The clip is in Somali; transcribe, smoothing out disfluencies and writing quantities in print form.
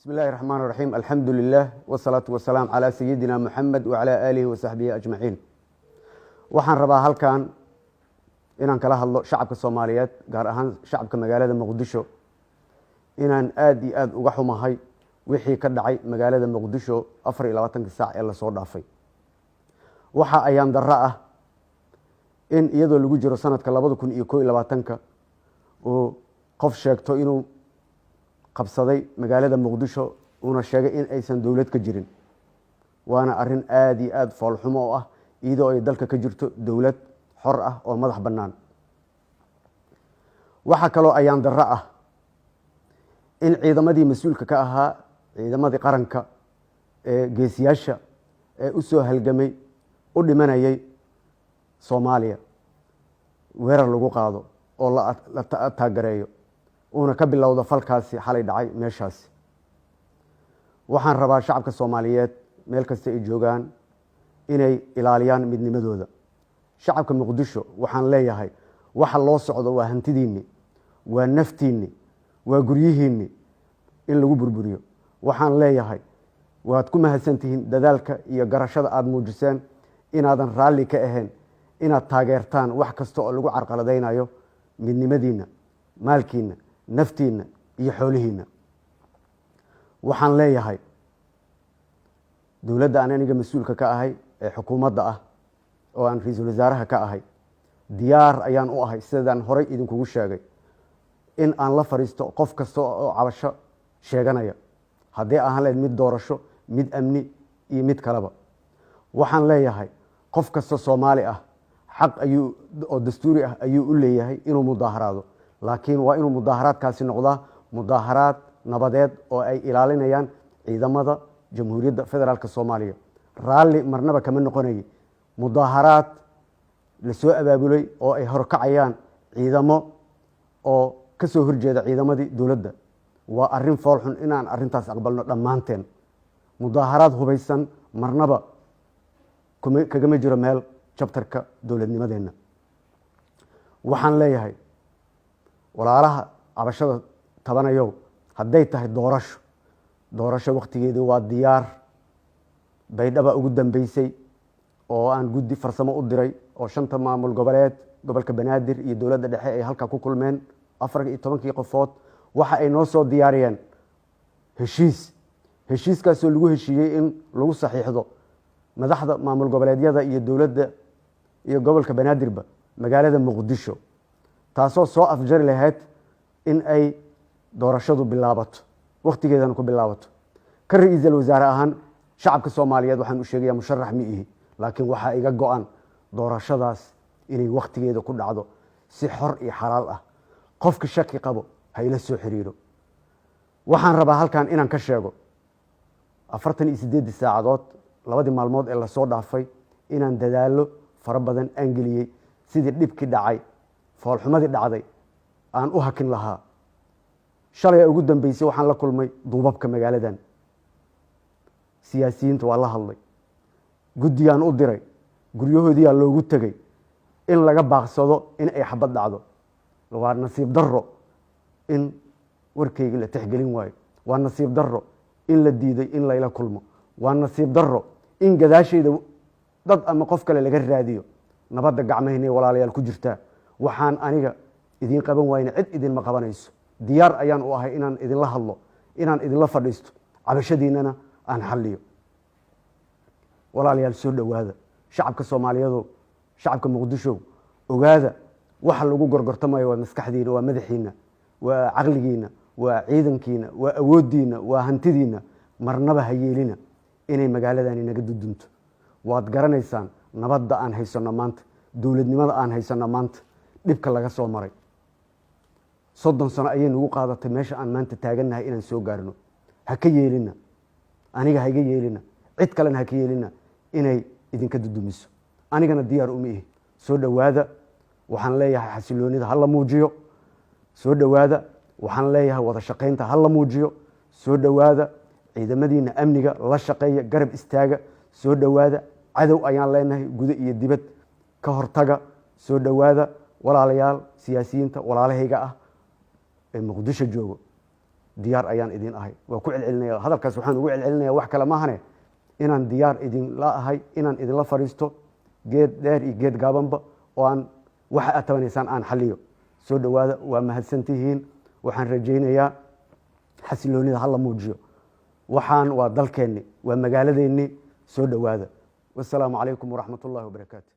بسم الله الرحمن الرحيم الحمد لله والصلاة والسلام على سيدنا محمد وعلى آله وصحبه أجمعين. waxaan rabaa halkan inaan kala hadlo shacabka Soomaaliyeed gaar ahaan shacabka magaalada Muqdisho inaan aad iyo aad uga xumahay wixii ka dhacay magaalada Muqdisho 24 saac ee la soo dhaafay. waxa ayaan darro ah in iyadoo lagu jiro sanadka 2021 oo qof sheegto inuu qabsaday magaalada Muqdisho una sheegay in aysan dawlad ka jirin. waana arin aad iyo aad fool xumo ah iyadoo ay dalka ka jirto dawlad xor ah oo madax bannaan. waxa kaloo ayaan darro ah in ciidamadii mas'uulka ka ahaa ciidamadii qaranka ee geesiyaasha ee u soo halgamay u dhimanayay Soomaaliya weerar lagu qaado oo la taageereeyo una ka bilowdo falkaasi xalay dhacay meeshaas. waxaan rabaa shacabka Soomaaliyeed meel kasta ay joogaan inay ilaaliyaan midnimadooda. shacabka Muqdisho waxaan leeyahay waxa loo socdo waa hantidiinni, waa naftiinni, waa guryihiinni in lagu burburiyo. waxaan leeyahay waad ku mahadsantihiin dadaalka iyo garashada aad muujiseen inaadan raalli ka ahayn inaad taageertaan wax kasta oo lagu carqaladeynayo midnimadiinna, maalkiinna, naftiinna iyo xoolihiinna. waxaan leeyahay dawladda aan aniga mas'uulka ka ahay ee xukuumadda ah oo aan ra'iisul wasaaraha ka ahay diyaar ayaan u ahay sidaan horay idinkugu sheegay in aan la fariisto qof kasta oo cabasho sheeganaya haddii aan leeyahay mid doorasho, mid amni iyo mid kaleba. waxaan leeyahay qof kasta Soomaali ah xaq ayuu oo dastuuri ah ayuu u leeyahay inuu mudaaharaado, laakiin waa inuu mudaaharaadkaasi noqdaa mudaaharaad nabadeed oo ay ilaalinayaan ciidamada Jamhuuriyadda Federaalka Soomaaliya. raalli marnaba kama noqonay mudaaharaad la soo abaabulay oo ay horkacayaan ciidamo oo ka soo horjeeda ciidamadii dawladda. waa arrin fool xun inaan arrintaas aqbalno dhammaanteen. mudaaharaad hubaysan marnaba kagama jiro meel jabtarka dawladnimadeenna. waxaan leeyahay walaalaha cabashada tabanayow hadday tahay doorasho waqtigeedii waa diyaar. baydhaba ugu dambeysay oo aan guddi farsamo u diray oo 5 maamul goboleed gobolka Banaadir iyo dawladda dhexe ay halka ku kulmeen 14 qofood. waxa ay noo soo diyaariyeen heshiiskaas oo lagu heshiiyey in lagu saxiixdo madaxda maamul goboleedyada iyo dawladda iyo gobolka Banaadirba magaalada Muqdisho, taasoo soo afjari lahayd in ay doorashadu bilaabato waqtigeedana ku bilaabato. ka ra'iisul wasaare ahaan shacabka Soomaaliyeed waxaan u sheegayaa musharax ma ihi, laakiin waxa iga go'an doorashadaas inay waqtigeeda ku dhacdo si xor iyo xalaal ah. qofka shaki qabo ha ila soo xiriiro. waxaan rabaa halkan inaan ka sheego 48 saacadood labadii maalmood ee la soo dhaafay inaan dadaalo fara badan aan geliyay sidii dhibkii dhacay foolxumadii dhacday aan u hakin lahaa. shalay ugu dambeysay waxaan la kulmay duubabka magaaladan, siyaasiyiinta waa la hadlay, guddiyaan u diray, guryahoodii aa loogu tegay in laga baaqsado in ay xabad dhacdo. waa nasiib darro in warkayga la tixgelin waayo. waa nasiib darro in la diiday in layla kulmo. waa nasiib darro in gadaashayda dad ama qof kale laga raadiyo. nabadda gacmaheena walaalayaal ku jirtaa. waxaan aniga idiin qaban waayna cid idinma qabanayso. diyaar ayaan u ahay inaan idinla hadlo, inaan idinla fadhiisto, cabashadiinana aan xalliyo. walaalayaal soo dhowaada. shacabka Soomaaliyeed, shacabka Muqdisho, ogaada waxa lagu gorgortamayo waa maskaxdiina, waa madaxiina, waa caqligiina, waa ciidankiina, waa awoodiina, waa hantidiina. marnaba ha yeelina inay magaaladani naga dudunto. waad garanaysaan nabadda aan haysano maanta, dawladnimada aan haysano maanta, dhibka laga soo maray 30 sano ayay nagu qaadatay meesha aan maanta taagannahay inaan soo gaarno. ha ka yeelina, aniga ha iga yeelina, cid kalena ha ka yeelina inay idinka dudumiso. anigana diyaar uma ihi. soo dhowaada. waxaan leeyahay xasiloonida ha la muujiyo. soo dhowaada. waxaan leeyahay wada shaqaynta ha la muujiyo. soo dhowaada. ciidamadiina amniga la shaqeeya, garab istaaga. soo dhowaada. cadow ayaan leenahay gudo iyo dibad, ka hortaga. soo dhowaada walaalayaal siyaasiyiinta walaalahayga ah ee Muqdisho joogo. diyaar ayaan idin ahay. waa ku celcelinaya hadalkaas, waxaan ugu celcelinaya wax kale maahane inaan diyaar idinla ahay, inaan idinla fariisto geed dheer iyo geed gaabanba, oo aan waxa aad tabanaysaan aan xaliyo. soo dhawaada, waa mahadsantihiin. waxaan rajaynayaa xasiloonida hala muujiyo. waxaan waa dalkeenni, waa magaaladeennii. soo dhawaada. wassalaamu calaykum waraxmat ullahi wabarakaatu.